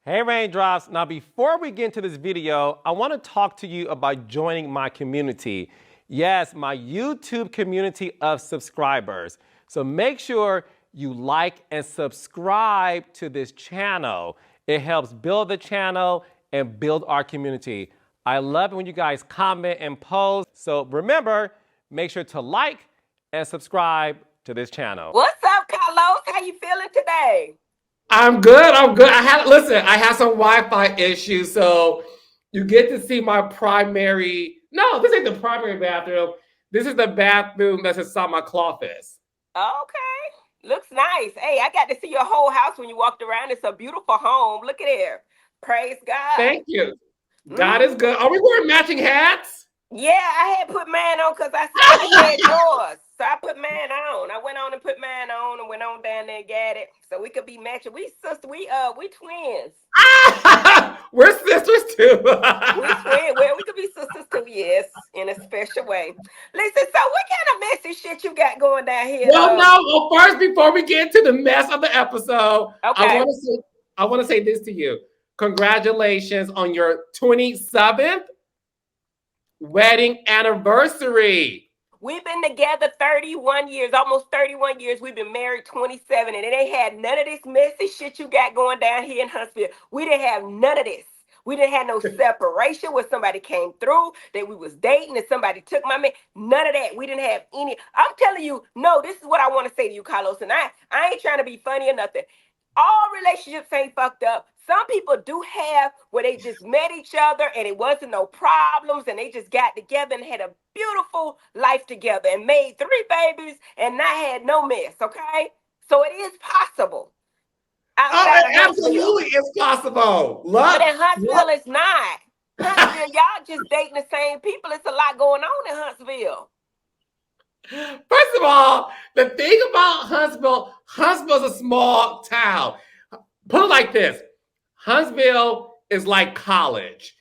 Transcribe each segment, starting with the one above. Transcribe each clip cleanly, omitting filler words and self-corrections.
Hey Raindrops, now before we get into this video, I want to talk to you about joining my community. Yes, my YouTube community of subscribers. So make sure you like and subscribe to this channel. It helps build the channel and build our community. I love it when you guys comment and post. So remember, make sure to like and subscribe to this channel. What's up, Carlos? How you feeling today? I'm good. I'm good. I had some Wi-Fi issues, so you get to see my primary. No, this ain't the primary bathroom. This is the bathroom that's inside my closet. Okay. Looks nice. Hey, I got to see your whole house when you walked around. It's a beautiful home. Look at there. Praise God. Thank you. God is good. Are we wearing matching hats? Yeah, I had put mine on because I saw you had yours. So I put mine on. I went on and put mine on and went on down there and got it. So we could be matching. We sisters, we twins. We're sisters too. We twins. Well, we could be sisters too, yes, in a special way. Listen, so what kind of messy shit you got going down here? Well, first, before we get to the mess of the episode, okay. I want to say this to you. Congratulations on your 27th wedding anniversary. We've been together 31 years, almost 31 years. We've been married 27, and it ain't had none of this messy shit you got going down here in Huntsville. We didn't have none of this. We didn't have no separation where somebody came through, that we was dating and somebody took my man. None of that. We didn't have any. I'm telling you, no, this is what I want to say to you, Carlos, and I ain't trying to be funny or nothing. All relationships ain't fucked up. Some people do have where they just met each other and it wasn't no problems and they just got together and had a beautiful life together and made 3 babies and not had no mess, okay? So it is possible. Absolutely is possible. But in Huntsville, it's not. Huntsville, y'all just dating the same people. It's a lot going on in Huntsville. First of all, the thing about Huntsville's a small town. Put it like this. Huntsville is like college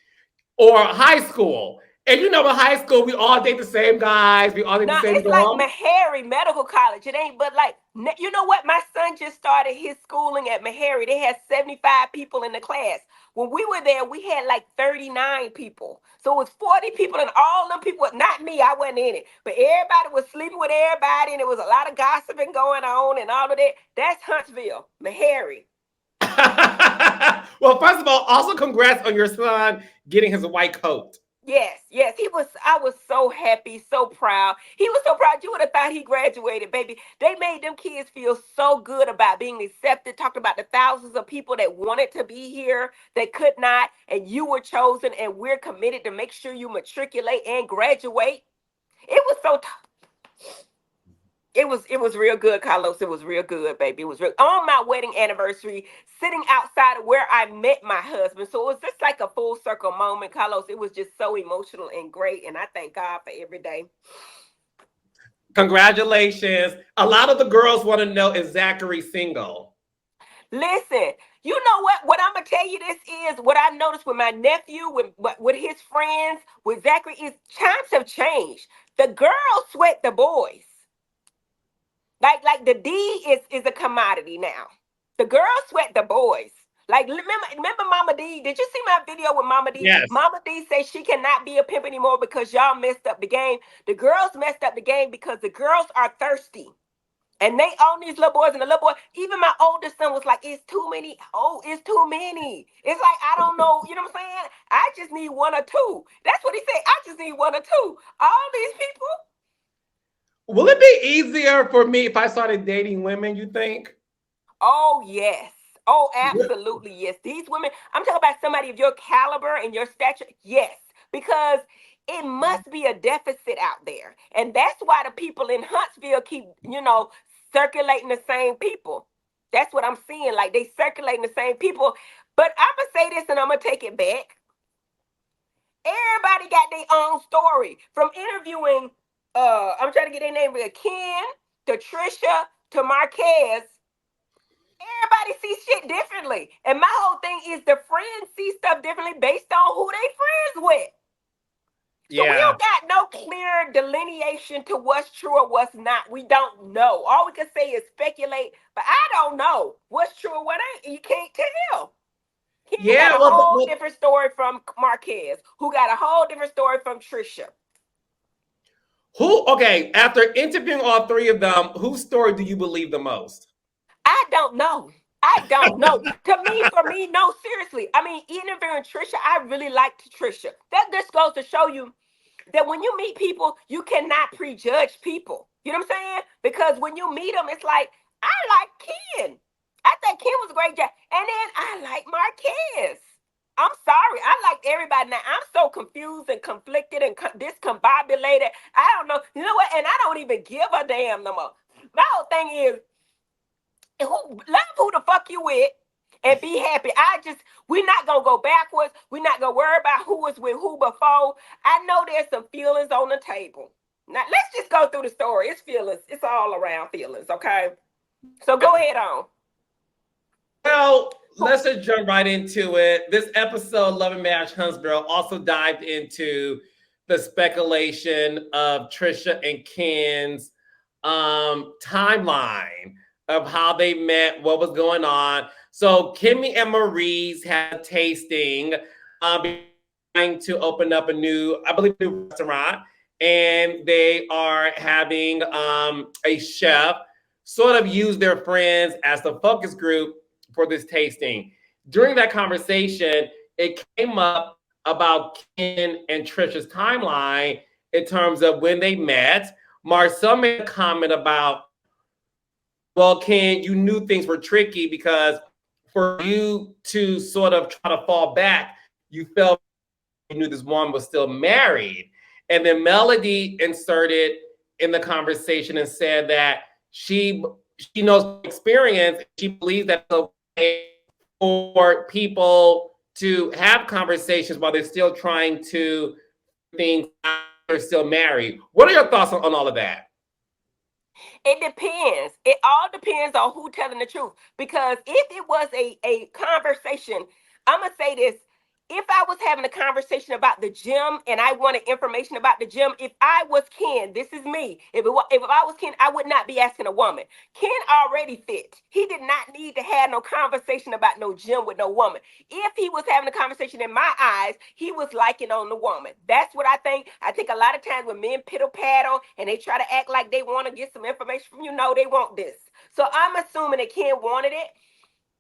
or high school. And you know, in high school, we all date the same guys. We all date the same girl. It's like Meharry Medical College. It ain't, but like, you know what? My son just started his schooling at Meharry. They had 75 people in the class. When we were there, we had like 39 people. So it was 40 people, and all them people, not me, I wasn't in it. But everybody was sleeping with everybody, and there was a lot of gossiping going on and all of that. That's Huntsville, Meharry. Well, first of all, also congrats on your son getting his white coat. Yes, I was so happy, so proud. He was so proud. You would have thought he graduated, baby. They made them kids feel so good about being accepted. Talked about the thousands of people that wanted to be here, that could not, and you were chosen, and we're committed to make sure you matriculate and graduate. It was so It was real good, Carlos. It was real good, baby. It was real. On my wedding anniversary, sitting outside of where I met my husband. So it was just like a full circle moment, Carlos. It was just so emotional and great. And I thank God for every day. Congratulations. A lot of the girls want to know, is Zachary single? Listen, you know what? What I'm going to tell you this is what I noticed with my nephew, with his friends, with Zachary, is times have changed. The girls sweat the boys. Like the D is a commodity now. The girls sweat the boys. Like, remember Mama D? Did you see my video with Mama D? Yes. Mama D says she cannot be a pimp anymore because y'all messed up the game. The girls messed up the game because the girls are thirsty. And they own these little boys, and the little boy, even my oldest son was like, it's too many. Oh, it's too many. It's like, I don't know. You know what I'm saying? I just need 1 or 2. That's what he said. I just need 1 or 2. All these people. Will it be easier for me if I started dating women, you think? Oh, yes. Oh, absolutely, yes. These women, I'm talking about somebody of your caliber and your stature, yes. Because it must be a deficit out there. And that's why the people in Huntsville keep, circulating the same people. That's what I'm seeing. Like, they circulating the same people. But I'm going to say this, and I'm going to take it back. Everybody got their own story. From interviewing I'm trying to get their name, Ken, to Tricia, to Marquez. Everybody sees shit differently. And my whole thing is the friends see stuff differently based on who they friends with. So we don't got no clear delineation to what's true or what's not. We don't know. All we can say is speculate, but I don't know what's true or what ain't. You can't tell. Yeah, got a whole different story from Marquez, who got a whole different story from Tricia. Okay, after interviewing all three of them, whose story do you believe the most? I don't know. I don't know. For me, no, seriously. I mean, interviewing Tricia, I really liked Tricia. That just goes to show you that when you meet people, you cannot prejudge people. You know what I'm saying? Because when you meet them, it's like, I like Ken. I think Ken was a great job. And then I like Marquez. I'm sorry. I like everybody now. I'm so confused and conflicted and discombobulated. I don't know. You know what? And I don't even give a damn no more. My whole thing is, love who the fuck you with and be happy. We're not gonna go backwards. We're not gonna worry about who was with who before. I know there's some feelings on the table. Now let's just go through the story. It's feelings. It's all around feelings. Okay. So go ahead on. Well, let's just jump right into it. This episode, Love and Marriage Huntsville, also dived into the speculation of Trisha and Ken's timeline of how they met, what was going on. So Kimmy and Marie's had a tasting, trying to open up a new restaurant, and they are having a chef sort of use their friends as the focus group for this tasting. During that conversation, it came up about Ken and Trisha's timeline in terms of when they met. Marcel made a comment about, well, Ken, you knew things were tricky because for you to sort of try to fall back, you felt you knew this woman was still married. And then Melody inserted in the conversation and said that she knows experience. She believes that it's okay for people to have conversations while they're still trying to think they're still married. What are your thoughts on all of that? It depends. It all depends on who telling the truth. Because if it was a conversation, I'm going to say this. If I was having a conversation about the gym and I wanted information about the gym, if I was Ken, this is me. If I was Ken, I would not be asking a woman. Ken already fit. He did not need to have no conversation about no gym with no woman. If he was having a conversation, in my eyes, he was liking on the woman. That's what I think. I think a lot of times when men piddle paddle and they try to act like they want to get some information from you, no, they want this. So I'm assuming that Ken wanted it,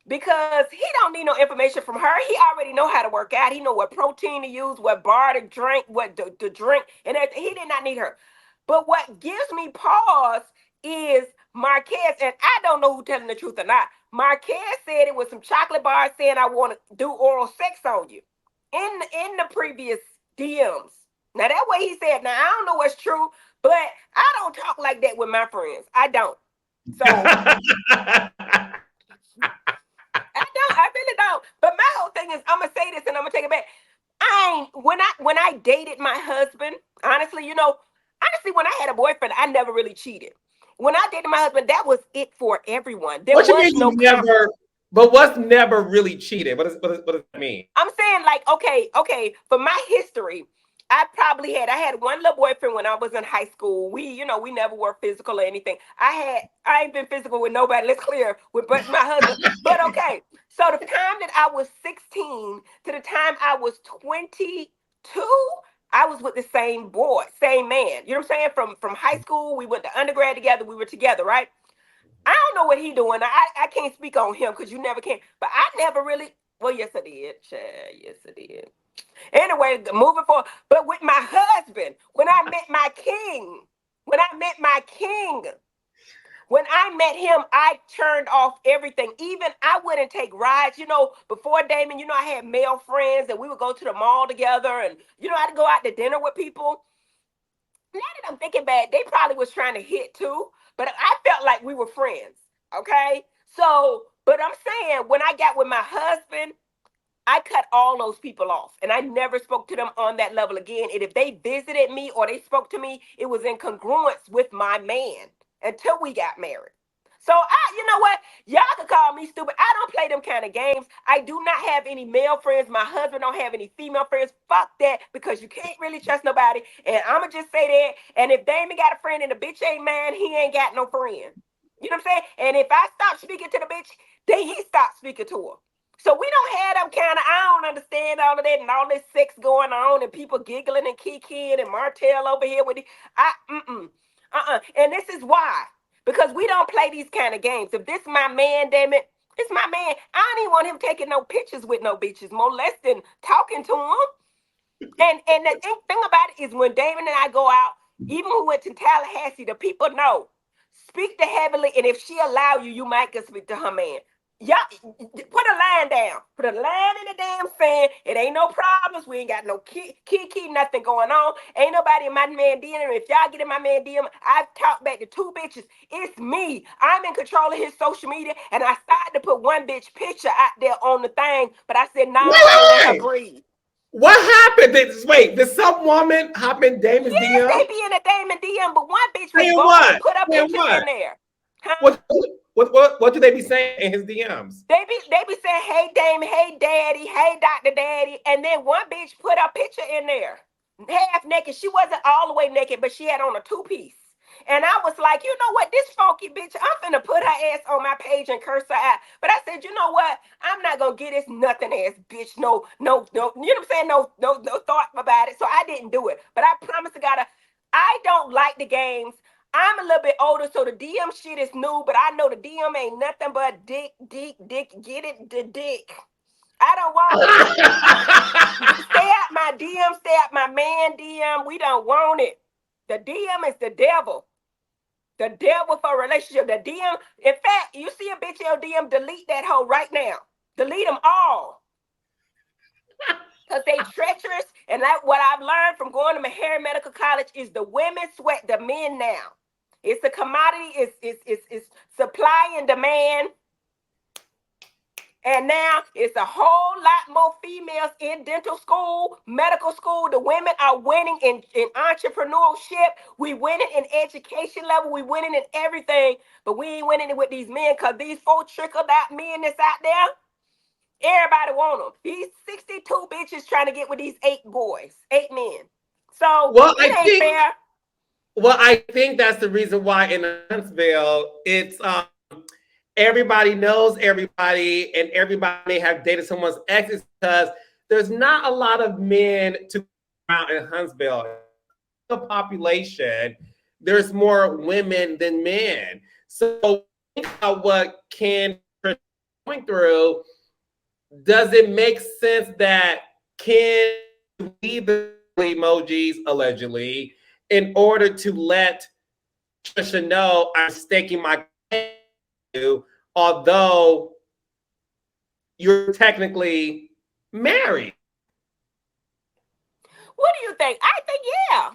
because he don't need no information from her. He already know how to work out. He know what protein to use, what bar to drink, what to drink, and everything. He did not need her. But what gives me pause is Marquez, and I don't know who telling the truth or not. Marquez said it was some chocolate bars saying I want to do oral sex on you in the previous DMs. Now that way he said. Now I don't know what's true, but I don't talk like that with my friends. I don't. So I really don't. But my whole thing is, I'm gonna say this and I'm gonna take it back. When I dated my husband, honestly, when I had a boyfriend, I never really cheated. When I dated my husband, that was it for everyone. There what you was mean no you never? But what's never really cheated? What does that mean? I'm saying, like, okay, for my history, I had one little boyfriend when I was in high school. We never were physical or anything. I ain't been physical with nobody. Let's clear with but my husband. But okay, so the time that I was 16 to the time I was 22, I was with the same boy, same man. You know what I'm saying? From high school, we went to undergrad together. We were together, right? I don't know what he doing. I can't speak on him because you never can. But I never really. Well, yes, I did. Yes, I did. Anyway, moving forward. But with my husband, when I met my king, when I met him, I turned off everything. Even I wouldn't take rides. Before Damon, I had male friends and we would go to the mall together and, I'd go out to dinner with people. Now that I'm thinking back, they probably was trying to hit too, but I felt like we were friends. Okay. So, but I'm saying when I got with my husband, I cut all those people off and I never spoke to them on that level again. And if they visited me or they spoke to me, it was in congruence with my man until we got married. So you know what? Y'all can call me stupid. I don't play them kind of games. I do not have any male friends. My husband don't have any female friends. Fuck that, because you can't really trust nobody. And I'ma just say that. And if Damon got a friend and the bitch ain't mine, he ain't got no friend. You know what I'm saying? And if I stop speaking to the bitch, then he stopped speaking to her. So we don't have them kind of, I don't understand all of that and all this sex going on and people giggling and kikiing and Martel over here with And this is why. Because we don't play these kind of games. If this my man, damn it, it's my man. I don't even want him taking no pictures with no bitches, more less than talking to him. And the thing about it is when Damon and I go out, even when we went to Tallahassee, the people know. Speak to Heavenly, and if she allow you, you might can speak to her man. Y'all, put a line down. Put a line in the damn sand. It ain't no problems. We ain't got no key, nothing going on. Ain't nobody in my man DM. If y'all get in my man DM, I've talked back to 2 bitches. It's me. I'm in control of his social media, and I started to put one bitch picture out there on the thing, but I said, no, I let her breathe. What happened? Did some woman hop in Damon's DM? They be in a Damon DM, but one bitch was bold put up pictures in there. Huh? What do they be saying in his DMs? They be saying, hey Damon, hey daddy, hey Dr. Daddy, and then one bitch put a picture in there, half naked. She wasn't all the way naked, but she had on a 2-piece. And I was like, you know what, this funky bitch, I'm finna put her ass on my page and curse her out. But I said, you know what, I'm not gonna get this nothing ass bitch. No, you know what I'm saying? No thought about it. So I didn't do it. But I promise to God, I don't like the games. I'm a little bit older, so the DM shit is new, but I know the DM ain't nothing but dick, get it, the dick. I don't want it. Stay out my DM, stay out my man DM. We don't want it. The DM is the devil. The devil for a relationship. The DM, in fact, you see a bitch in your DM, delete that hoe right now. Delete them all. Because they treacherous. And like what I've learned from going to Meharry Medical College is the women sweat the men now. It's a commodity, it's supply and demand. And now it's a whole lot more females in dental school, medical school. The women are winning in entrepreneurship. We winning in education level. We winning in everything. But we ain't winning it with these men because these 4 trickled out men that's out there, everybody want them. These 62 bitches trying to get with these 8 boys, 8 men. So it ain't fair. Well, I think that's the reason why in Huntsville, it's everybody knows everybody and everybody may have dated someone's exes because there's not a lot of men to go around in Huntsville. The population, there's more women than men. So think about what Ken is going through. Does it make sense that Ken leave the emojis allegedly in order to let Trisha know I'm staking my claim, although you're technically married? What do you think? I think, yes.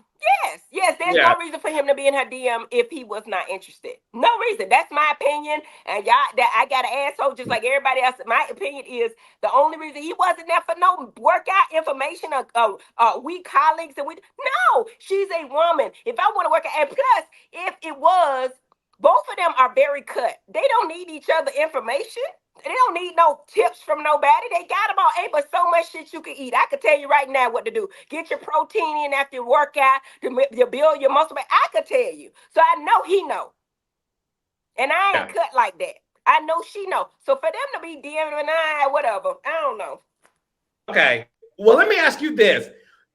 There's no reason for him to be in her DM if he was not interested. No reason. That's my opinion. And y'all, I got an asshole just like everybody else. My opinion is the only reason he wasn't there for no workout information or we colleagues and no, she's a woman. If I want to work out, and plus, if it was, both of them are very cut. They don't need each other information. They don't need no tips from nobody. They got them all. Ain't but so much shit you can eat. I could tell you right now what to do. Get your protein in after your workout to build your muscle. I could tell you. So I know he know. And I ain't cut like that. I know she know. So for them to be DMing and whatever, I don't know. Okay. Well, let me ask you this.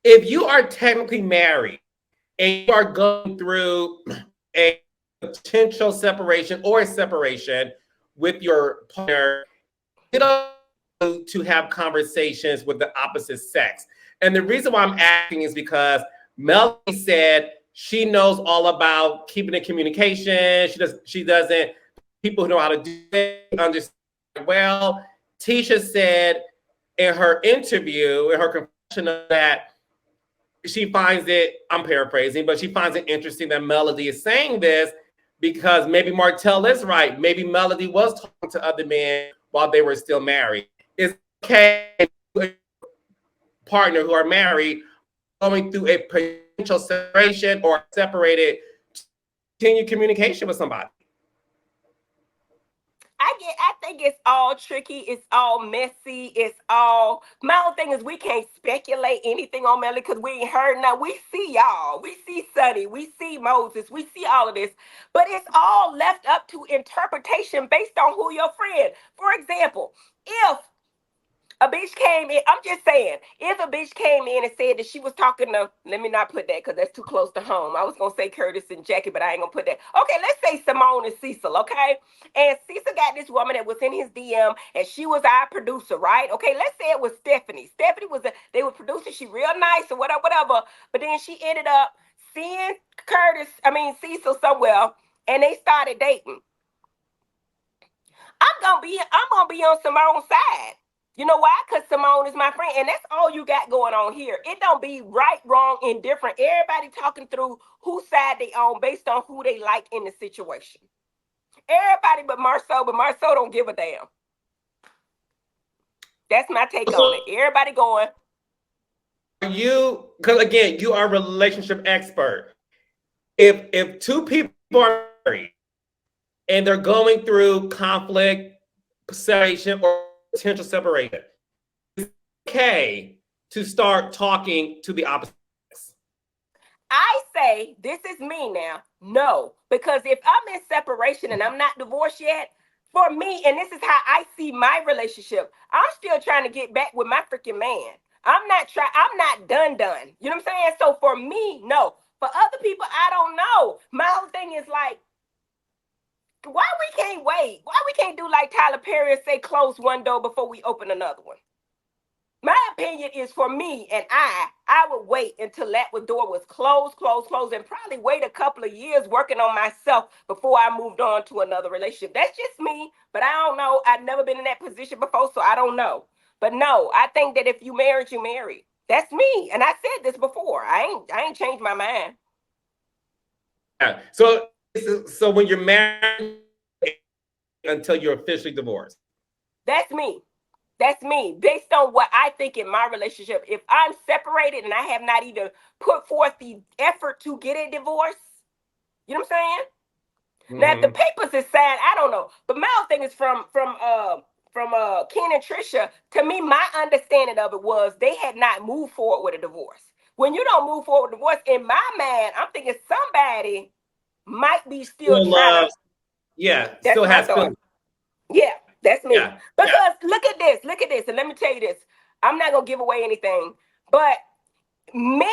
If you are technically married and you are going through a potential separation or a separation with your partner, you don't to have conversations with the opposite sex. And the reason why I'm asking is because Melanie said she knows all about keeping in communication. She doesn't, people who know how to do it understand well. Tisha said in her interview, in her confession, that she finds it, I'm paraphrasing, but she finds it interesting that Melody is saying this because maybe Martel is right. Maybe Melody was talking to other men while they were still married. It's okay partner who are married going through a potential separation or separated, continue communication with somebody. I think it's all tricky. It's all messy. It's all. My whole thing is we can't speculate anything on Melody because we ain't heard now. We see y'all. We see Sonny. We see Moses. We see all of this. But it's all left up to interpretation based on who your friend. For example, if A bitch came in. I'm just saying, if a bitch came in and said that she was talking to, let me not put that because that's too close to home. I was gonna say Curtis and Jackie, but I ain't gonna put that. Okay, let's say Simone and Cecil. Okay, and Cecil got this woman that was in his DM, and she was our producer, right? Okay, let's say it was Stephanie. Stephanie was they were producing. She real nice or whatever, whatever. But then she ended up seeing Cecil somewhere, and they started dating. I'm gonna be on Simone's side. You know why? Because Simone is my friend, and that's all you got going on here. It don't be right, wrong, indifferent. Everybody talking through whose side they on based on who they like in the situation. Everybody but Marceau don't give a damn. That's my take on it. Everybody going. You, because again, you are a relationship expert. If two people are married and they're going through conflict, separation, or potential separation, it's okay to start talking to the opposite. I say, this is me now. No, because if I'm in separation and I'm not divorced yet, for me, and this is how I see my relationship, I'm still trying to get back with my freaking man. I'm not done. You know what I'm saying? So for me, no. For other people, I don't know. My whole thing is like, why we can't wait? Why we can't do like Tyler Perry and say close one door before we open another one? My opinion is, for me and I would wait until that door was closed, and probably wait a couple of years working on myself before I moved on to another relationship. That's just me, but I don't know. I've never been in that position before, so I don't know. But no, I think that if you married, you married. That's me, and I said this before. I ain't changed my mind. Yeah. So when you're married until you're officially divorced. That's me. That's me. Based on what I think in my relationship, if I'm separated and I have not even put forth the effort to get a divorce, you know what I'm saying? Mm-hmm. Now, if the papers is signed, I don't know. But my whole thing is from Ken and Tricia. To me, my understanding of it was they had not moved forward with a divorce. When you don't move forward with a divorce, in my mind, I'm thinking somebody might be still trying to. Yeah, still has feelings. Yeah, that's me. Yeah, because look at this, and let me tell you this. I'm not gonna give away anything, but men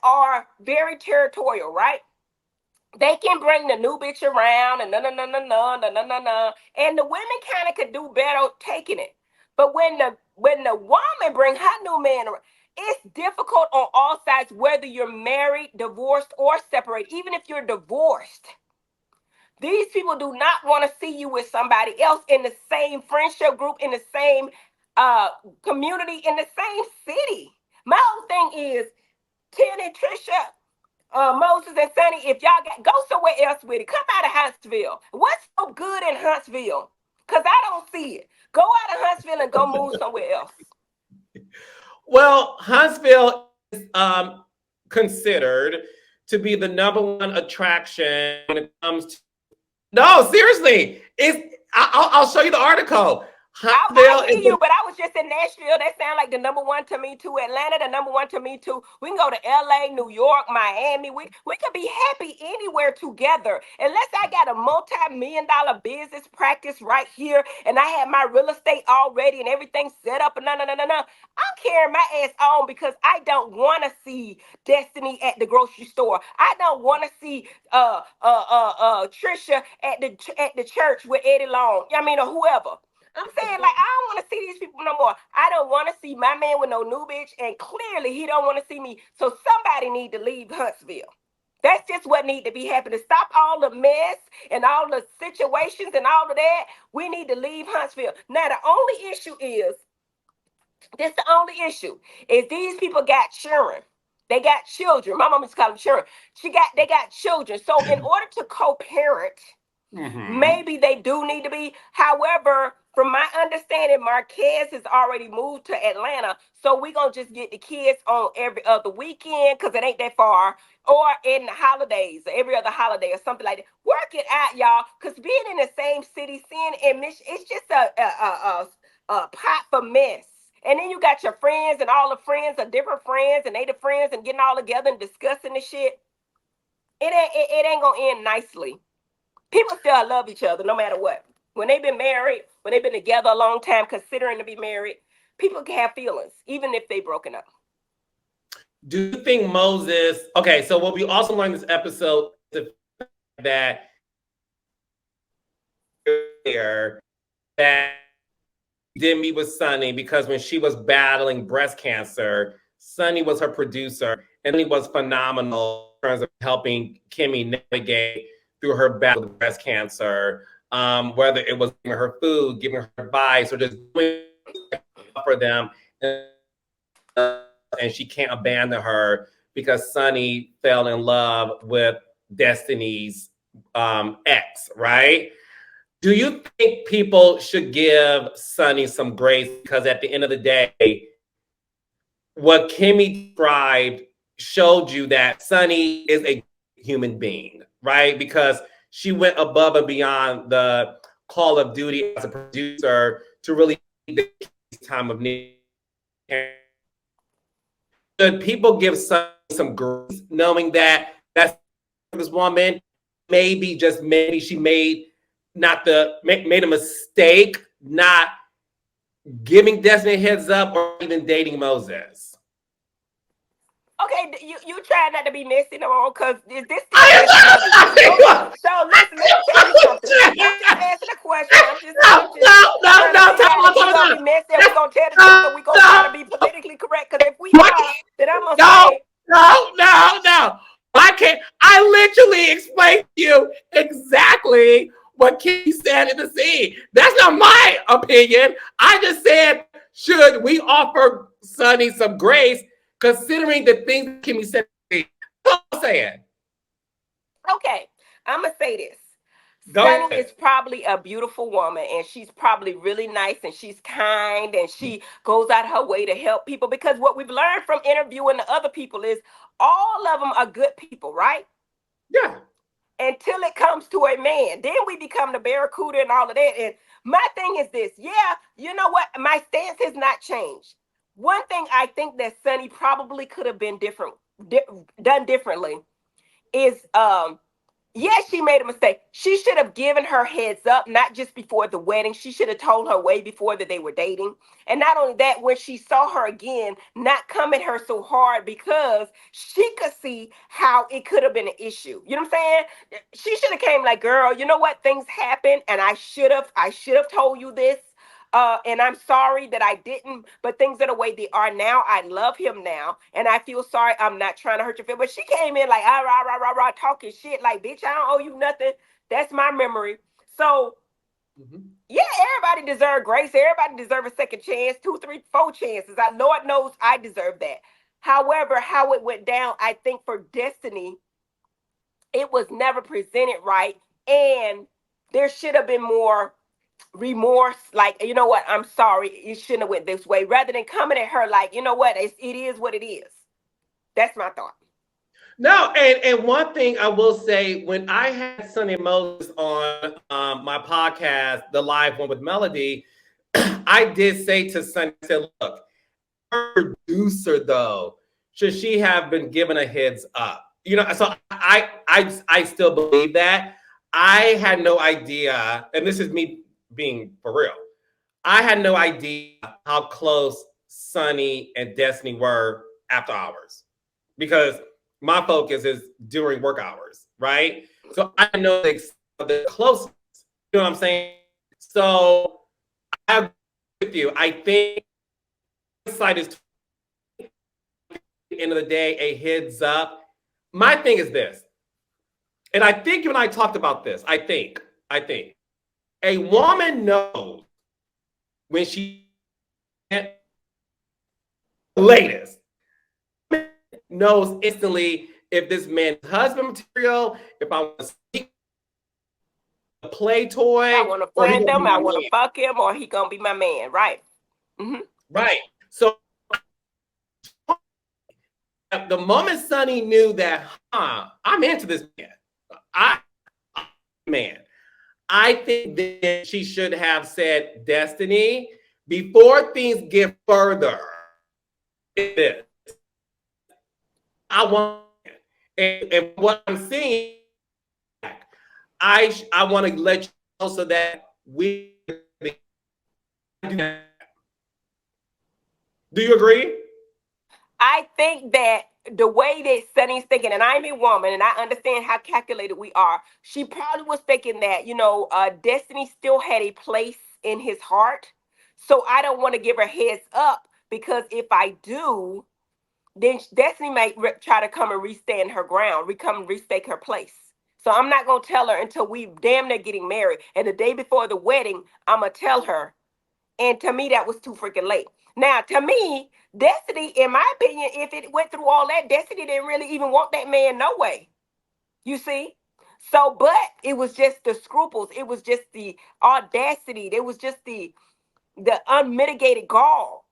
are very territorial, right? They can bring the new bitch around and no, and the women kind of could do better taking it. But when the woman bring her new man around, it's difficult on all sides, whether you're married, divorced, or separated. Even if you're divorced, these people do not want to see you with somebody else in the same friendship group, in the same community, in the same city. My whole thing is, Ken and Tricia, Moses and Sonny, if y'all go somewhere else with it. Come out of Huntsville. What's so good in Huntsville? Because I don't see it. Go out of Huntsville and go move somewhere else. Well, Huntsville is considered to be the #1 attraction when it comes to. No, seriously, I'll show you the article. I hear you, but I was just in Nashville. That sounds like the #1 to me too. Atlanta, the #1 to me too. We can go to LA, New York, Miami. We could be happy anywhere together. Unless I got a multi-million-dollar business practice right here and I have my real estate already and everything set up. No. I'm carrying my ass on because I don't want to see Destiny at the grocery store. I don't want to see Tricia at the church with Eddie Long. I mean, or whoever. I'm saying, like, I don't want to see these people no more. I don't want to see my man with no new bitch, and clearly he don't want to see me. So somebody need to leave Huntsville. That's just what need to be happening. Stop all the mess and all the situations and all of that. We need to leave Huntsville. Now, the only issue is these people got children. They got children. My mom used to call them children. They got children. So in order to co-parent, maybe they do need to be. However, from my understanding, Marquez has already moved to Atlanta. So we're going to just get the kids on every other weekend because it ain't that far. Or in the holidays, or every other holiday or something like that. Work it out, y'all. Because being in the same city, seeing admission, it's just a pot for mess. And then you got your friends, and all the friends are different friends, and they the friends and getting all together and discussing the shit. It ain't going to end nicely. People still love each other no matter what. When they've been married, when they've been together a long time, considering to be married, people can have feelings, even if they broken up. Do you think Moses? Okay, so what we also learned this episode is that that did meet with Sunny because when she was battling breast cancer, Sunny was her producer, and he was phenomenal in terms of helping Kimmy navigate through her battle with breast cancer. Whether it was giving her food, giving her advice, or just doing for them, and she can't abandon her because Sunny fell in love with Destiny's ex, right? Do you think people should give Sunny some grace? Because at the end of the day, what Kimmy described showed you that Sunny is a human being, right? Because she went above and beyond the call of duty as a producer to really the time of need. Should people give Sunny some grace, knowing that that's this woman, maybe just maybe she made a mistake, not giving Destiny a heads up or even dating Moses? Okay, you try not to be messy no more, because this So listen, let me tell you something. I'm just asking a question. I'm just trying to figure out if we're gonna be messy and we're gonna tell the truth, or we're gonna try to be politically correct. Because if we are, then I'm gonna say no. I can't. I literally explained to you exactly what Kimmy said in the scene. That's not my opinion. I just said, should we offer Sunny some grace considering the things Kimmy said? That's what I'm saying. okay, I'm gonna say this. Go Sunny ahead. is probably a beautiful woman, and she's probably really nice, and she's kind, and she goes out her way to help people, because what we've learned from interviewing the other people is all of them are good people, right? Yeah. Until it comes to a man, then we become the barracuda and all of that. And my thing is this, yeah, you know what? My stance has not changed. One thing I think that Sunny probably could have been done differently is yes, she made a mistake. She should have given her heads up, not just before the wedding. She should have told her way before that they were dating. And not only that, when she saw her again, not come at her so hard, because she could see how it could have been an issue. You know what I'm saying? She should have came like, girl, you know what? Things happen, and I should have told you this. And I'm sorry that I didn't, but things are the way they are now. I love him now, and I feel sorry. I'm not trying to hurt your feelings. But she came in like, ah, rah, rah, rah, rah, talking shit like, bitch, I don't owe you nothing. That's my memory. So, yeah, everybody deserves grace. Everybody deserves a second chance, two, three, four chances. Lord knows I deserve that. However, how it went down, I think for Destiny, it was never presented right. And there should have been more remorse, like, you know what, I'm sorry, it shouldn't have went this way, rather than coming at her like, you know what, it is what it is. That's my thought. No, and one thing I will say, when I had Sunny Moses on my podcast, the live one with Melody, I did say to Sunny, I said, look, her producer though, should she have been given a heads up? You know, so I still believe that. I had no idea, and this is me being for real. I had no idea how close Sunny and Destiny were after hours, because my focus is during work hours, right? So I know the closeness. You know what I'm saying? So I agree with you. I think side is, at the end of the day, a heads up. My thing is this, and I think you and I talked about this. I think a woman knows when she latest knows instantly if this man's husband material, if I want to see a play toy, I want to friend him, I want to fuck him, or he gonna be my man, right? Right. So the moment Sunny knew that, I'm into this man, I think that she should have said, Destiny, before things get further, this, I want, and what I'm seeing, I want to let you know so that we do that. Do you agree? I think that the way that Sunny's thinking, and I'm a woman, and I understand how calculated we are. She probably was thinking that Destiny still had a place in his heart. So I don't want to give her heads up because if I do, then Destiny might try to come and restand her ground, come and restake her place. So I'm not gonna tell her until we damn near getting married. And the day before the wedding, I'm gonna tell her. And to me, that was too freaking late. Now, to me, Destiny, in my opinion, if it went through all that, Destiny didn't really even want that man no way. You see? So, but it was just the scruples. It was just the audacity. It was just the unmitigated gall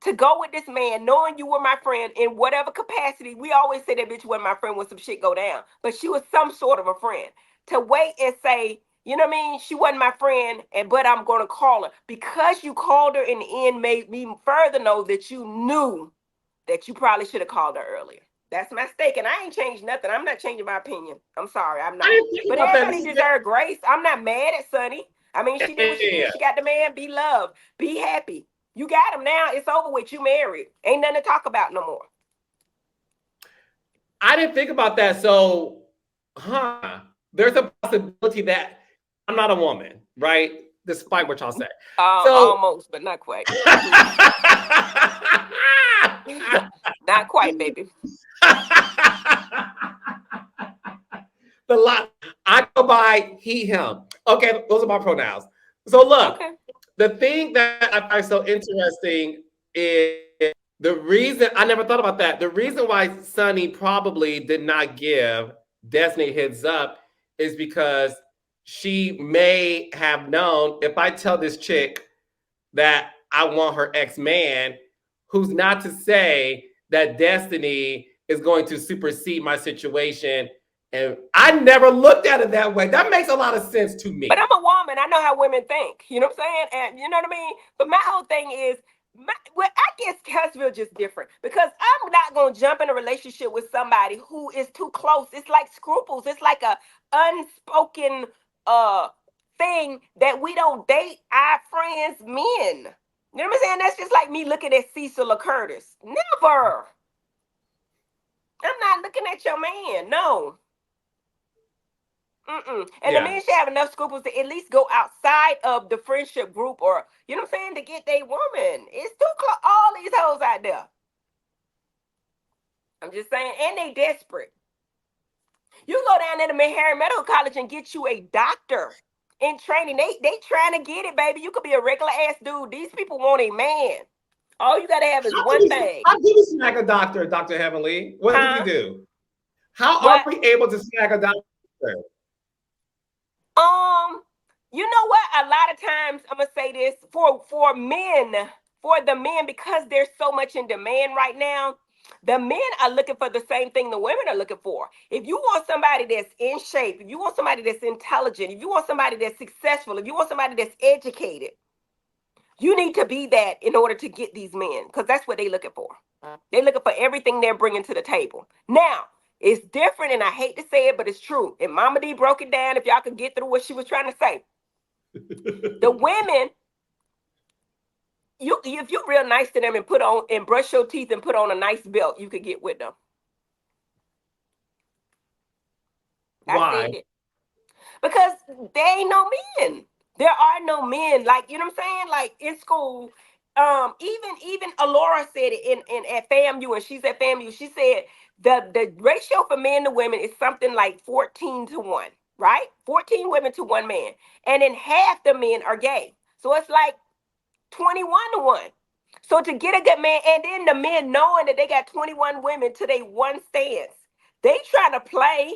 to go with this man, knowing you were my friend in whatever capacity. We always say that bitch wasn't my friend when some shit go down, but she was some sort of a friend. To wait and say, you know what I mean? She wasn't my friend, but I'm gonna call her. Because you called her in the end made me further know that you knew that you probably should have called her earlier. That's my mistake, and I ain't changed nothing. I'm not changing my opinion. I'm sorry, I'm I not. didn't think But about that. everybody deserves grace. I'm not mad at Sunny. I mean, she did what she Yeah. did. She got the man. Be loved. Be happy. You got him now. It's over with. You married. Ain't nothing to talk about no more. I didn't think about that. So, there's a possibility that I'm not a woman, right? Despite what y'all say. So, Almost, but not quite. Not quite, baby. the lot I go by he, him. Okay, those are my pronouns. So look, Okay. the thing that I find so interesting is the reason I never thought about that. The reason why Sunny probably did not give Destiny a heads up is because she may have known if I tell this chick that I want her ex-man, who's not to say that Destiny is going to supersede my situation. And I never looked at it that way. That makes a lot of sense to me. But I'm a woman. I know how women think. You know what I'm saying? And you know what I mean? But my whole thing is, well, I guess Huntsville just different because I'm not going to jump in a relationship with somebody who is too close. It's like scruples. It's like a unspoken thing that we don't date our friends' men. You know what I'm saying? That's just like me looking at Cecil or Curtis. Never. I'm not looking at your man. No. And the men should have enough scruples to at least go outside of the friendship group or, you know what I'm saying, to get their woman. It's too close. All these hoes out there. I'm just saying, and they desperate. You go down there to Harry Medical College and get you a doctor in training. They trying to get it, baby. You could be a regular ass dude. These people want a man. All you gotta have is one thing. How do we snag a doctor, Dr. Heavenly? What do we do? How are we able to snag a doctor? You know what? A lot of times I'm gonna say this for the men, because there's so much in demand right now. The men are looking for the same thing the women are looking for. If you want somebody that's in shape, if you want somebody that's intelligent, if you want somebody that's successful, if you want somebody that's educated, you need to be that in order to get these men, because that's what they're looking for. They're looking for everything they're bringing to the table. Now, it's different, and I hate to say it, but it's true. And Mama D broke it down, if y'all could get through what she was trying to say. The women, if you're real nice to them and put on and brush your teeth and put on a nice belt, you could get with them. Why? Because they ain't no men. There are no men. Like, you know what I'm saying? Like in school, even Alora said it in at FAMU, and she's at FAMU. She said the ratio for men to women is something like 14-1, right? 14 women to 1 man. And then half the men are gay. So it's like 21-1. So to get a good man, and then the men knowing that they got 21 women to their one stance, they trying to play.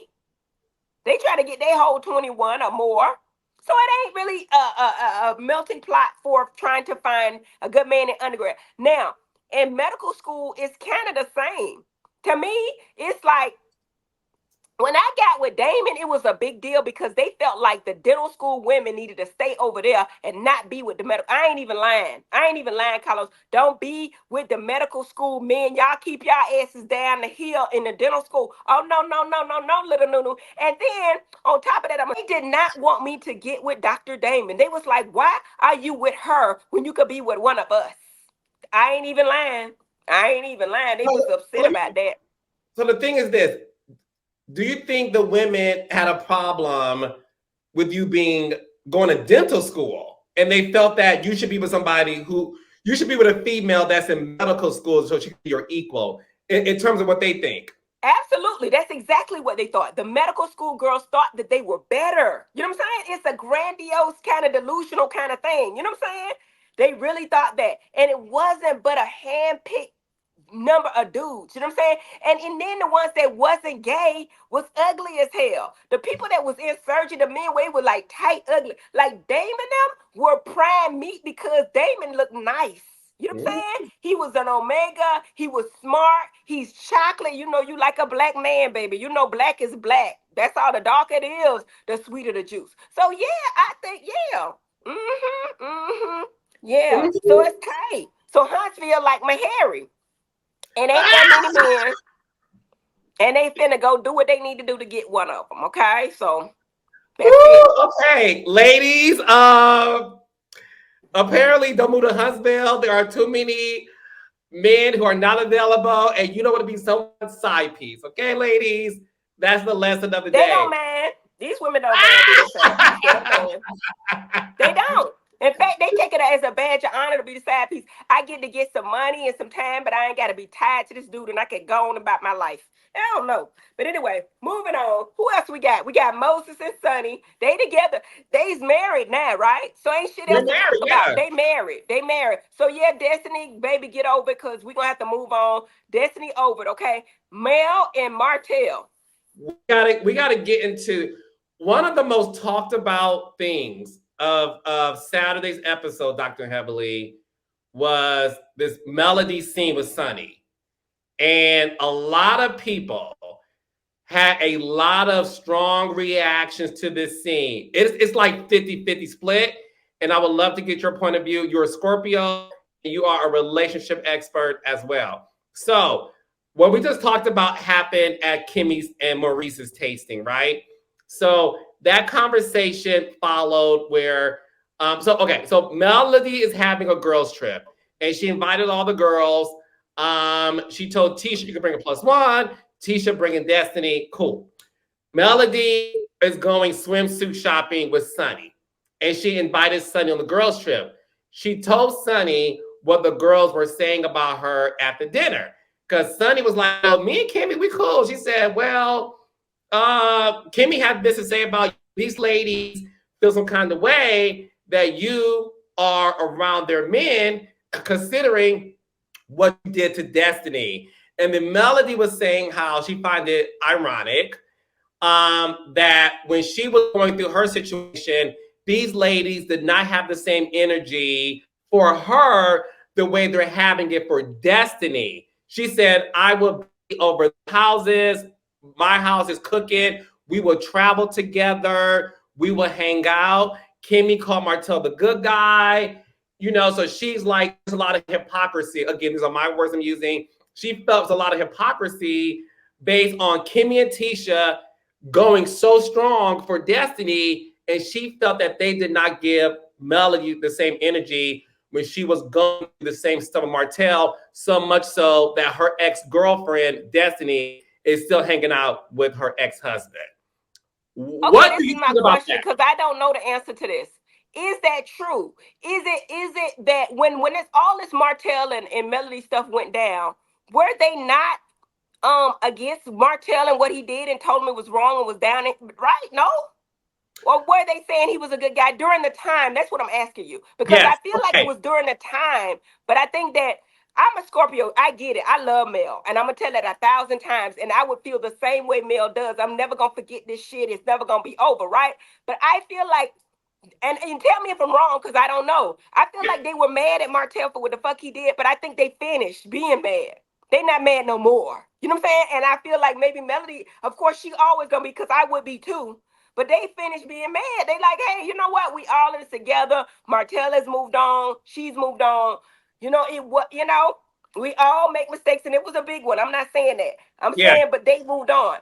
They try to get their whole 21 or more. So it ain't really a melting pot for trying to find a good man in undergrad. Now, in medical school, it's kind of the same. To me, it's like, when I got with Damon, it was a big deal because they felt like the dental school women needed to stay over there and not be with the medical. I ain't even lying, Carlos. Don't be with the medical school men. Y'all keep y'all asses down the hill in the dental school. Oh, no, little Nunu. And then, on top of that, they did not want me to get with Dr. Damon. They was like, why are you with her when you could be with one of us? I ain't even lying. I ain't even lying. They was upset about that. So the thing is this: do you think the women had a problem with you going to dental school, and they felt that you should be with somebody who you should be with a female that's in medical school, so she can be your equal in terms of what they think? Absolutely. That's exactly what they thought. The medical school girls thought that they were better. You know what I'm saying? It's a grandiose kind of delusional kind of thing. You know what I'm saying? They really thought that. And it wasn't but a hand-picked number of dudes. You know what I'm saying? And then the ones that wasn't gay was ugly as hell. The people that was in surgery, the men were like tight, ugly. Like Damon them were prime meat because Damon looked nice. You know what I'm saying? He was an omega. He was smart. He's chocolate. You know, you like a black man, baby. You know, black is black. That's all. The darker it is, the sweeter the juice. So yeah, I think yeah. Yeah. So it's tight. So Huntsville like my Harry. And ain't that many men. And they finna go do what they need to do to get one of them. Okay, so that's it. Okay, ladies. Apparently, don't move to Huntsville. There are too many men who are not available, and you don't want to be someone's side piece. Okay, ladies, that's the lesson of the day. They don't mind. These women don't mind being side piece. They don't mind. They don't. In fact, they take it as a badge of honor to be the side piece. I get to get some money and some time, but I ain't got to be tied to this dude, and I can go on about my life. I don't know. But anyway, moving on. Who else we got? We got Moses and Sonny. They together. They's married now, right? So ain't shit else to talk about. They married. They married. So yeah, Destiny, baby, get over it because we're going to have to move on. Destiny over it, okay? Mel and Martel. We gotta get into one of the most talked about things of Saturday's episode, Dr. Heavily, was this melody scene with Sonny. And a lot of people had a lot of strong reactions to this scene. It's like 50-50 split. And I would love to get your point of view. You're a Scorpio, and you are a relationship expert as well. So what we just talked about happened at Kimmy's and Maurice's tasting, right? So that conversation followed where, so Melody is having a girls' trip, and she invited all the girls. She told Tisha you can bring a +1. Tisha bringing Destiny. Cool. Melody is going swimsuit shopping with Sonny, and she invited Sonny on the girls' trip. She told Sonny what the girls were saying about her at the dinner, because Sonny was like, "Oh, me and Kimmy, we cool." She said, "Well, Kimmy had this to say about these ladies feel some kind of way that you are around their men, considering what you did to Destiny." And then Melody was saying how she find it ironic that when she was going through her situation, these ladies did not have the same energy for her the way they're having it for Destiny. She said, "I will be over houses. My house is cooking. We will travel together. We will hang out." Kimmy called Martel the good guy. You know, so she's like, there's a lot of hypocrisy. Again, these are my words I'm using. She felt there's a lot of hypocrisy based on Kimmy and Tisha going so strong for Destiny, and she felt that they did not give Melody the same energy when she was going through the same stuff with Martel, so much so that her ex-girlfriend, Destiny, is still hanging out with her ex-husband. Okay, what this is my question, because I don't know the answer to this. Is that true? Is it that when it's all this Martel and Melody stuff went down, were they not against Martel and what he did and told him it was wrong and was down it, right? No? Or were they saying he was a good guy during the time? That's what I'm asking you. Because I feel like it was during the time, but I think that I'm a Scorpio. I get it. I love Mel. And I'm going to tell that 1,000 times. And I would feel the same way Mel does. I'm never going to forget this shit. It's never going to be over, right? But I feel like, and tell me if I'm wrong, because I don't know. I feel like they were mad at Martel for what the fuck he did, but I think they finished being mad. They not mad no more. You know what I'm saying? And I feel like maybe Melody, of course, she always going to be, because I would be too. But they finished being mad. They like, hey, you know what? We all in this together. Martel has moved on. She's moved on. You know, we all make mistakes, and it was a big one. I'm not saying that. I'm saying, but they moved on.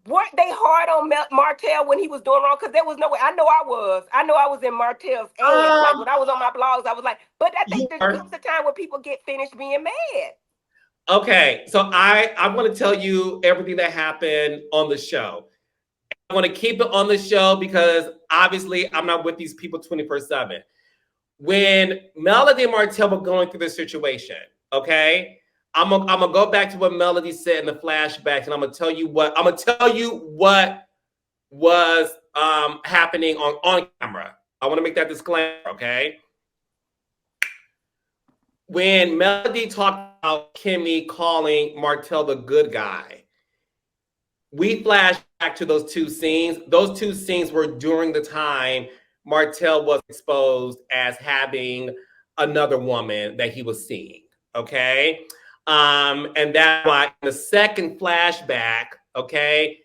weren't they hard on Martel when he was doing wrong? Because there was no way. I know I was. I know I was in Martel's ass. Like when I was on my blogs, I was like, but I think there comes a time where people get finished being mad. Okay, so I'm going to tell you everything that happened on the show. I want to keep it on the show because obviously I'm not with these people 24/7. When Melody and Martel were going through this situation, okay, I'm gonna go back to what Melody said in the flashbacks, and I'm gonna tell you what was happening on camera. I want to make that disclaimer, okay? When Melody talked about Kimmy calling Martel the good guy, we flash back to those two scenes. Those two scenes were during the time Martel was exposed as having another woman that he was seeing. Okay. And that's why in the second flashback, okay,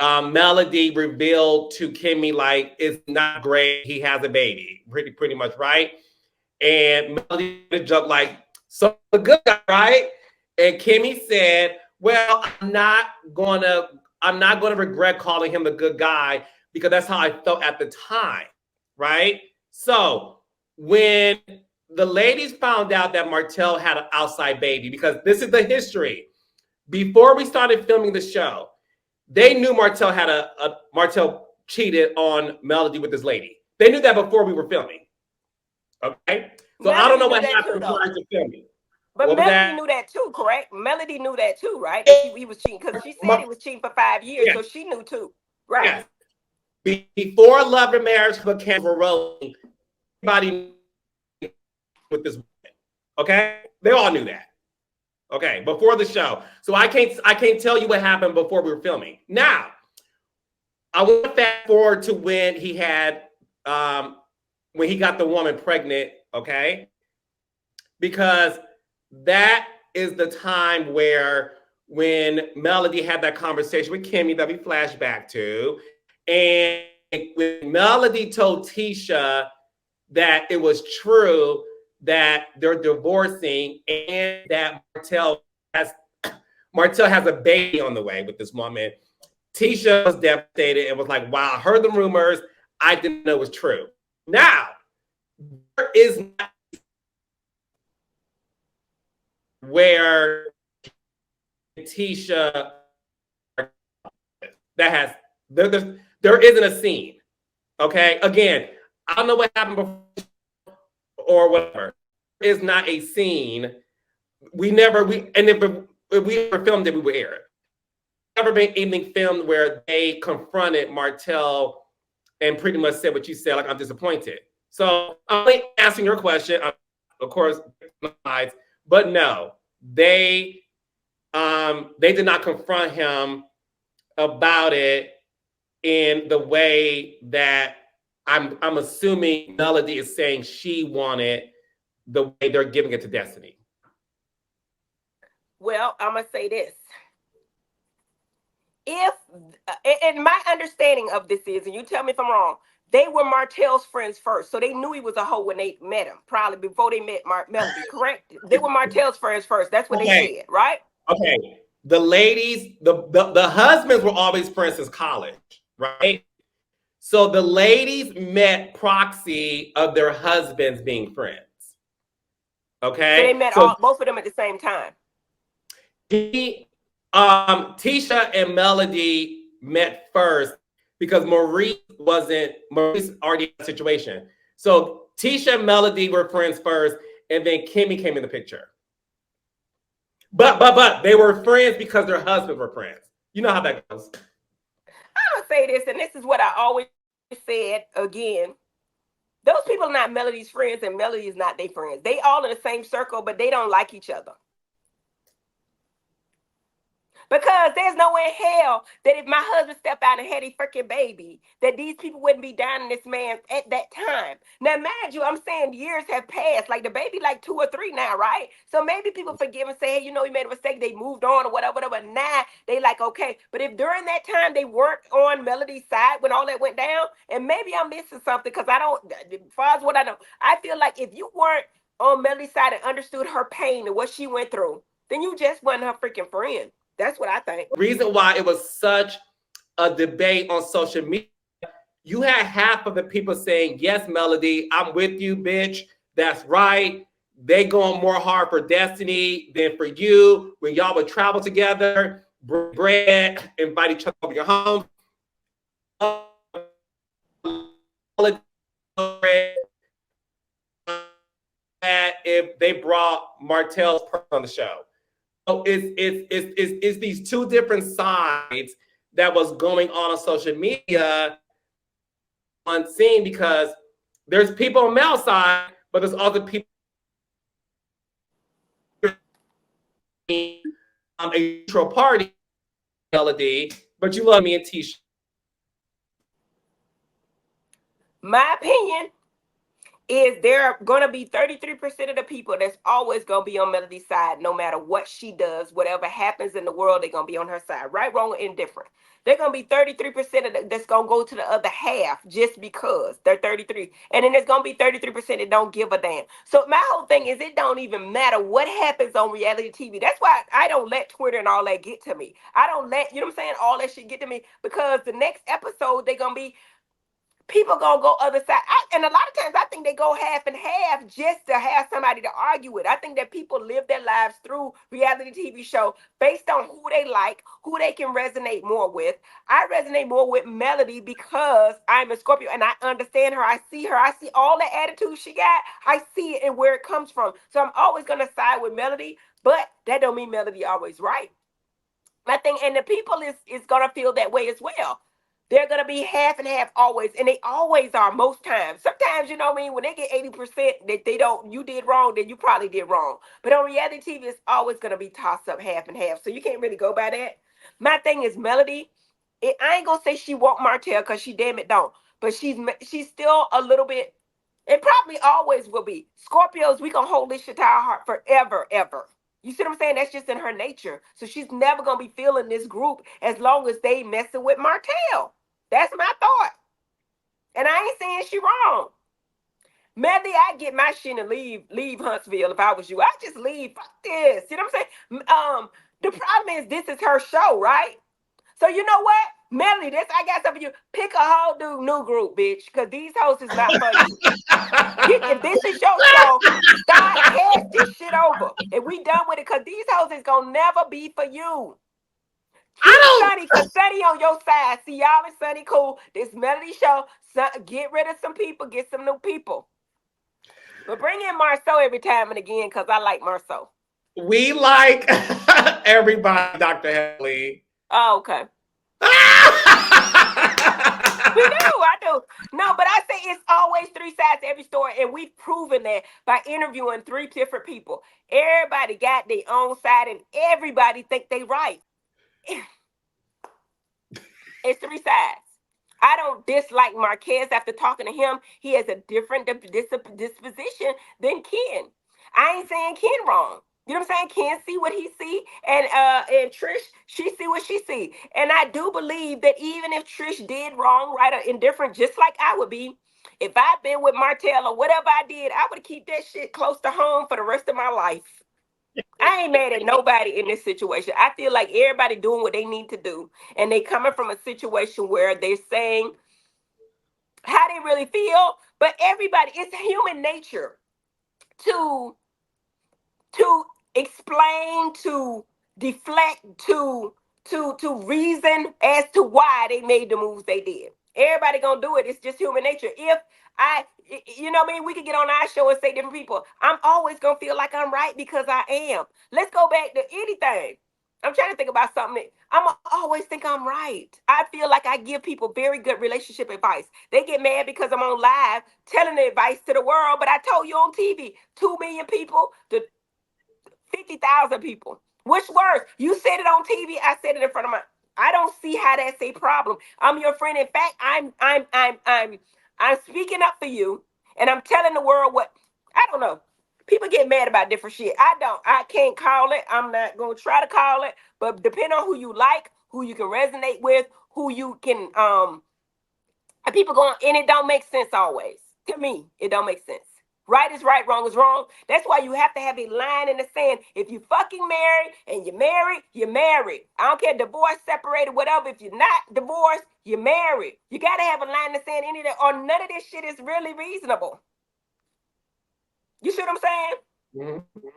Melody revealed to Kimmy, like, it's not great. He has a baby, pretty much, right? And Melody joked like, so the good guy, right? And Kimmy said, well, I'm not gonna regret calling him the good guy because that's how I felt at the time, right? So when the ladies found out that Martel had an outside baby, because this is the history, before we started filming the show, they knew Martel had Martel cheated on Melody with this lady. They knew that before we were filming. Okay, so I don't know what happened prior to filming. But Melody knew that too, correct? Melody knew that too, right? That he was cheating because she said he was cheating for 5 years, so she knew too, right? Yes. Before Love and Marriage for Ken were rolling, everybody knew with this woman. Okay, they all knew that. Okay, before the show, so I can't tell you what happened before we were filming. Now, I want to fast forward to when he had when he got the woman pregnant. Okay, because that is the time where when Melody had that conversation with Kimmy that we flash back to, and when Melody told Tisha that it was true that they're divorcing and that Martel has a baby on the way with this woman, Tisha was devastated and was like, wow, I heard the rumors. I didn't know it was true. Now, there is not where Tisha there isn't a scene. Okay, again, I don't know what happened before or whatever. There is not a scene. If we ever filmed it, we would air it. Never been anything filmed where they confronted Martel and pretty much said what you said, like, I'm disappointed. So I'm only answering your question, of course, but no, they did not confront him about it in the way that I'm assuming Melody is saying she wanted, the way they're giving it to Destiny. Well, I'm gonna say this. If and my understanding of this is, and you tell me if I'm wrong, they were Martel's friends first, so they knew he was a hoe when they met him, probably before they met Melody, correct? They were Martel's friends first. That's what they said, right? Okay. The ladies, the husbands were always friends since college, right? So the ladies met proxy of their husbands being friends. Okay. So they met both of them at the same time. Tisha and Melody met first because Maurice already had a situation. So Tisha and Melody were friends first, and then Kimmy came in the picture. But they were friends because their husbands were friends. You know how that goes. I'm gonna say this, and this is what I always said again. Those people are not Melody's friends, and Melody is not their friends. They all in the same circle, but they don't like each other. Because there's no way in hell that if my husband stepped out and had a freaking baby, that these people wouldn't be down in this man at that time. Now, mind you, I'm saying years have passed. Like the baby, like 2 or 3 now, right? So maybe people forgive and say, hey, you know, he made a mistake. They moved on or whatever. Now they like, okay. But if during that time they weren't on Melody's side when all that went down, and maybe I'm missing something because I don't, as far as what I know, I feel like if you weren't on Melody's side and understood her pain and what she went through, then you just wasn't her freaking friend. That's what I think. Reason why it was such a debate on social media, you had half of the people saying, yes, Melody, I'm with you, bitch. That's right. They going more hard for Destiny than for you. When y'all would travel together, bread, invite each other over your home. If they brought Martel's person on the show. So it's these two different sides that was going on social media unseen, because there's people on male side, but there's other people a neutral party, Melody, but you love me and Tisha. My opinion is there are going to be 33% of the people that's always going to be on Melody's side, no matter what she does, whatever happens in the world, they're going to be on her side. Right, wrong, or indifferent. They're going to be 33% of that's going to go to the other half just because they're 33. And then there's going to be 33% that don't give a damn. So my whole thing is it don't even matter what happens on reality TV. That's why I don't let Twitter and all that get to me. I don't let, you know what I'm saying, all that shit get to me, because the next episode, they're going to be, people gonna go other side. And a lot of times I think they go half and half just to have somebody to argue with. I think that people live their lives through reality TV show based on who they like, who they can resonate more with. I resonate more with Melody because I'm a Scorpio and I understand her. I see her. I see all the attitude she got. I see it and where it comes from. So I'm always gonna side with Melody, but that don't mean Melody always right. My thing, and the people is gonna feel that way as well. They're gonna be half and half always, and they always are most times. Sometimes, you know what I mean, when they get 80% that they don't, you did wrong, then you probably did wrong. But on reality TV, it's always gonna be tossed up half and half. So you can't really go by that. My thing is Melody. I ain't gonna say she want Martel because she damn it don't. But she's still a little bit. It probably always will be. Scorpios, we gonna hold this shit to our heart forever, ever. You see what I'm saying? That's just in her nature. So she's never gonna be feeling this group as long as they messing with Martel. That's my thought. And I ain't saying she wrong. Maybe I get my shit and leave Huntsville if I was you. I just leave. Fuck this. You know what I'm saying? The problem is this is her show, right? So you know what? Melanie, I got something for you. Pick a whole new group, bitch. Because these hosts is not for you. If this is your show, start cash this shit over. And we done with it, because these hoes is gonna never be for you. Keep Sunny, because Sunny on your side. See, y'all and Sunny cool. This Melody show, get rid of some people, get some new people. But bring in Marceau every time and again, because I like Marceau. We like everybody, Dr. Helly. Oh, okay. We do, I do. No, but I say it's always three sides to every story, and we've proven that by interviewing three different people. Everybody got their own side, and everybody think they right. It's three sides. I don't dislike Marquez after talking to him. He has a different disposition than Ken. I ain't saying Ken wrong. You know what I'm saying? Ken see what he see, and Trish, she see what she see. And I do believe that even if Trish did wrong, right, or indifferent, just like I would be, if I'd been with Martel or whatever I did, I would keep that shit close to home for the rest of my life. I ain't mad at nobody in this situation. I feel like everybody doing what they need to do, and they coming from a situation where they're saying how they really feel. But everybody, it's human nature to explain, to deflect, to reason as to why they made the moves they did. Everybody gonna do it. It's just human nature. If you know what I mean, we could get on our show and say different people. I'm always gonna feel like I'm right because I am. Let's go back to anything. I'm trying to think about something that I'm always think I'm right. I feel like I give people very good relationship advice. They get mad because I'm on live telling the advice to the world, but I told you on TV, 2 million people to 50,000 people. Which worse? You said it on TV. I said it in front of my. I don't see how that's a problem. I'm your friend. In fact, I'm speaking up for you, and I'm telling the world what. I don't know. People get mad about different shit. I don't. I can't call it. I'm not gonna try to call it. But depending on who you like, who you can resonate with, who you can and people going, and it don't make sense always. To me, it don't make sense. Right is right, wrong is wrong. That's why you have to have a line in the sand. If you fucking married and you're married, you're married. I don't care, divorced, separated, whatever. If you're not divorced, you're married. You got to have a line in the sand, any of that, or none of this shit is really reasonable. You see what I'm saying? Mm-hmm.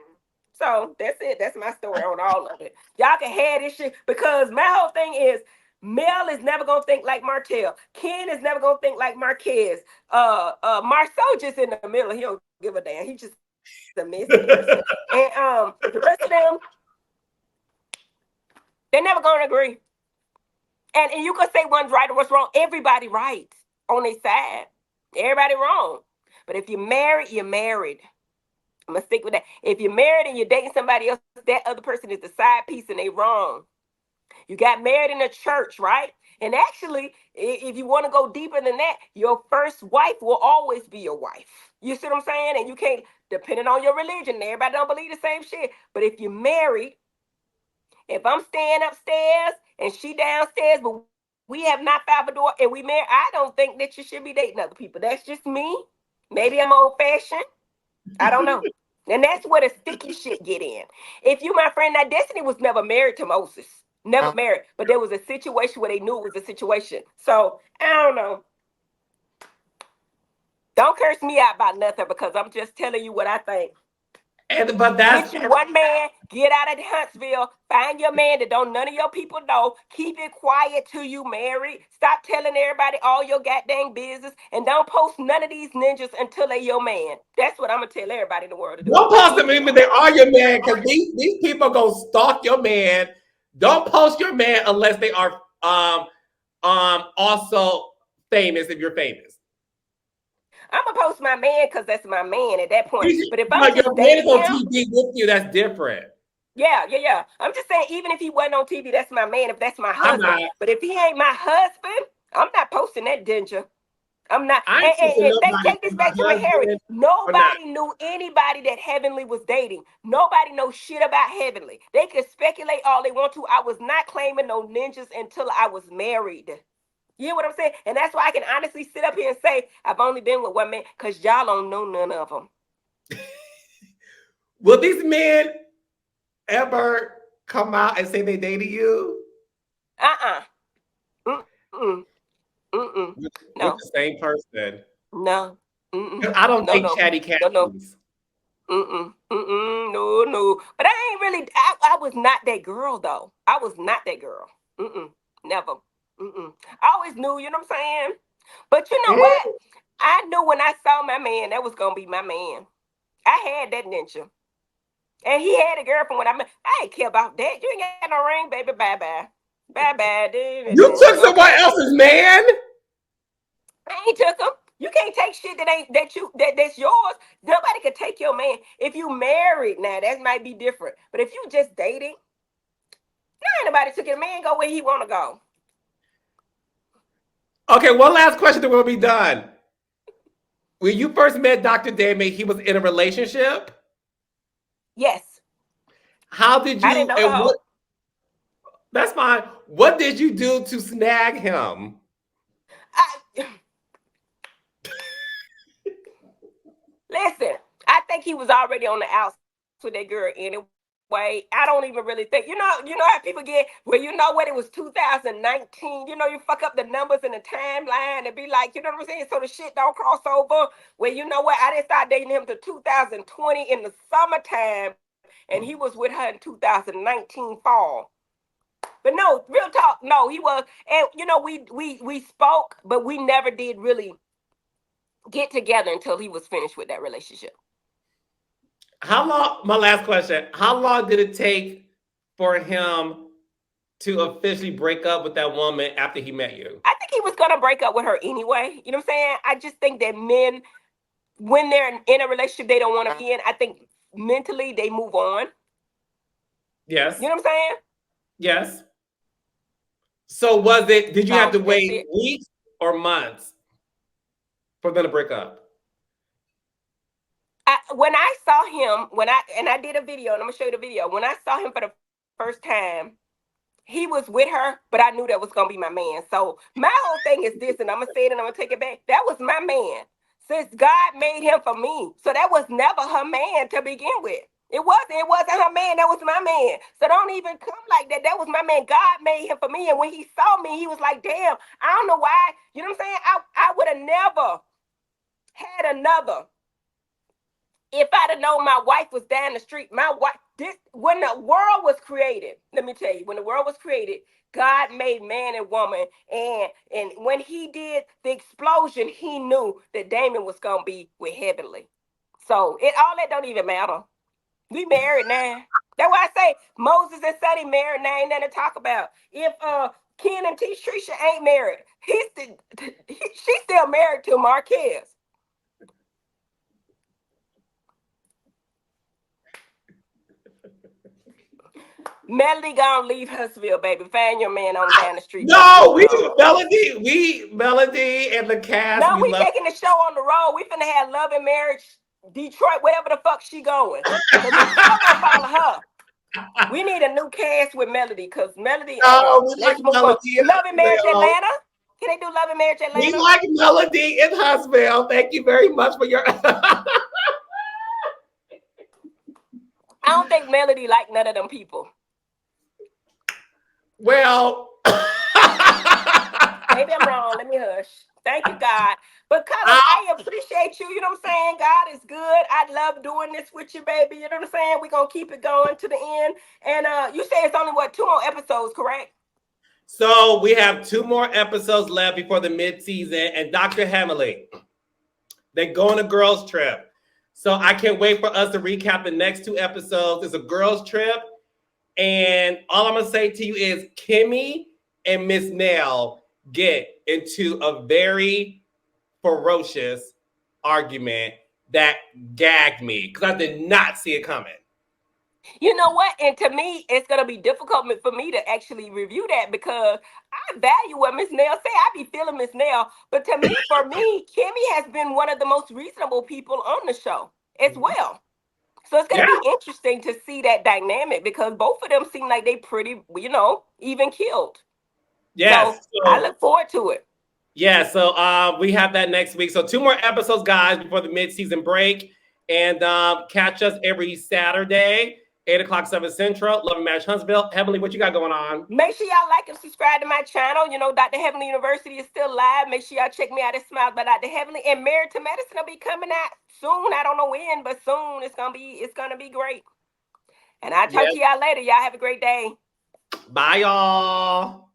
So that's it. That's my story on all of it. Y'all can have this shit because my whole thing is Mel is never gonna think like Martel. Ken is never gonna think like Marquez. Marceau just in the middle. He don't give a damn. He just a messy person. And the rest of them, they're never gonna agree. And you could say one's right or what's wrong. Everybody right on their side. Everybody wrong. But if you're married, you're married. I'm gonna stick with that. If you're married and you're dating somebody else, that other person is the side piece and they wrong. You got married in a church, right? And actually, if you want to go deeper than that, your first wife will always be your wife. You see what I'm saying? And you can't, depending on your religion, everybody don't believe the same shit. But if you're married, if I'm staying upstairs and she downstairs, but we have not filed for divorce and we married, I don't think that you should be dating other people. That's just me. Maybe I'm old fashioned. I don't know. And that's where the sticky shit get in. If you, my friend, now Destiny was never married to Moses. Never married. But there was a situation where they knew it was a situation. So, I don't know. Don't curse me out about nothing because I'm just telling you what I think. But that's Get you one man, get out of Huntsville, find your man that don't none of your people know, keep it quiet till you married, stop telling everybody all your goddamn business, and don't post none of these ninjas until they your man. That's what I'm gonna tell everybody in the world to do. don't post them even they are your man because these people go stalk your man. Don't post your man unless they are also famous if you're famous. I'm gonna post my man because that's my man at that point. But if I'm Like just your man is dating on him, TV with you, that's different. yeah. I'm just saying, even if he wasn't on TV, that's my man. If that's my I'm husband, not. but if he ain't my husband, I'm not posting that danger. I'm not. I And, ain't and, posting and nobody take this for my back to my Harry. husband or not. Nobody knew anybody that Heavenly was dating. Nobody knows shit about Heavenly. They could speculate all they want to. I was not claiming no ninjas until I was married. You hear what I'm saying? And that's why I can honestly sit up here and say I've only been with one man because y'all don't know none of them. Will these men ever come out and say they dated you? Mm-mm. Mm-mm. We're No. the same person. No. Mm-mm. I don't No, date no. chatty No, no. Cathy's. Mm-mm. Mm-mm. No, no. But I ain't really, I was not that girl, though. I was not that girl. Mm-mm. Never. Mm-mm. I always knew, you know what I'm saying? But you know what? I knew when I saw my man, that was going to be my man. I had that ninja. And he had a girlfriend when I met. I ain't care about that. You ain't got no ring, baby. Bye-bye. Bye-bye, dude. You took someone Okay. else's man? I ain't took him. You can't take shit that ain't that's yours. Nobody can take your man. If you married now, that might be different. But if you just dating, ain't nobody took your man. Go where he want to go. Okay, one last question, then we'll be done. When you first met Dr. Damon, he was in a relationship. Yes, How did I didn't you know the and what? whole. That's fine. What did you do to snag him? I, listen, I think he was already on the outs with that girl anyway. I don't even really think, you know how people get, well, you know what, it was 2019, you fuck up the numbers in the timeline and be like, you know what I'm saying, so the shit don't cross over. Well, you know what, I didn't start dating him to 2020 in the summertime, and he was with her in 2019 fall. But no, real talk, no, he was, and we spoke, but we never did really get together until he was finished with that relationship. How long? My last question. How long did it take for him to officially break up with that woman after he met you? I think he was gonna break up with her anyway. You know what I'm saying? I just think that men, when they're in a relationship they don't want to be in, I think mentally they move on. Yes. You know what I'm saying? Yes. So was it? Did you have So to that's wait it. weeks or months for them to break up? When I saw him, I did a video, and I'm gonna show you the video. When I saw him for the first time, he was with her, but I knew that was gonna be my man. So my whole thing is this, and I'm gonna say it and I'm gonna take it back. That was my man. since God made him for me. So that was never her man to begin with. It wasn't her man. That was my man. So don't even come like that. That was my man. God made him for me. And when he saw me, he was like, damn, I don't know why. You know what I'm saying? I would have never had another. If I'd have known my wife was down the street, when the world was created, let me tell you, when the world was created, God made man and woman. And when he did the explosion, he knew that Damon was going to be with Heavenly. So all that don't even matter. We married now. That's why I say Moses and Sonny married now. Ain't nothing to talk about. If Ken and Tricia ain't married, she's still married to Marquez. Melody gonna leave Huntsville, baby. Find your man on down the street. No, Melody and the cast. No, we taking the show on the road. We finna have Love and Marriage, Detroit, wherever the fuck she going. So we still gonna follow her. We need a new cast with Melody, because Melody. Let's move on. Love and Marriage Atlanta. Can they do Love and Marriage Atlanta? We like Melody in Huntsville. Thank you very much for your. I don't think Melody like none of them people. Well, maybe I'm wrong. Let me hush. Thank you, God. Because I appreciate you. You know what I'm saying? God is good. I love doing this with you, baby. You know what I'm saying? We're going to keep it going to the end. And you say it's only, 2 more episodes, correct? So we have 2 more episodes left before the mid-season. And Dr. Hemley, they're going on a girls' trip. So I can't wait for us to recap the next 2 episodes. It's a girls' trip. And all I'm going to say to you is Kimmy and Miss Nell get into a very ferocious argument that gagged me because I did not see it coming. You know what? And to me, it's going to be difficult for me to actually review that because I value what Miss Nell say. I be feeling Miss Nell. But to me, for me, Kimmy has been one of the most reasonable people on the show as well. So it's going to be interesting to see that dynamic because both of them seem like they pretty, even killed. Yes. So I look forward to it. Yeah, so we have that next week. So 2 more episodes, guys, before the mid-season break. And catch us every Saturday, 8 o'clock, 7 Central. Love and Marriage Huntsville. Heavenly, what you got going on? Make sure y'all like and subscribe to my channel. Dr. Heavenly University is still live. Make sure y'all check me out at Smiles by Dr. Heavenly. And Married to Medicine will be coming out soon. I don't know when, but soon. It's gonna be great. And I'll talk to y'all later. Y'all have a great day. Bye, y'all.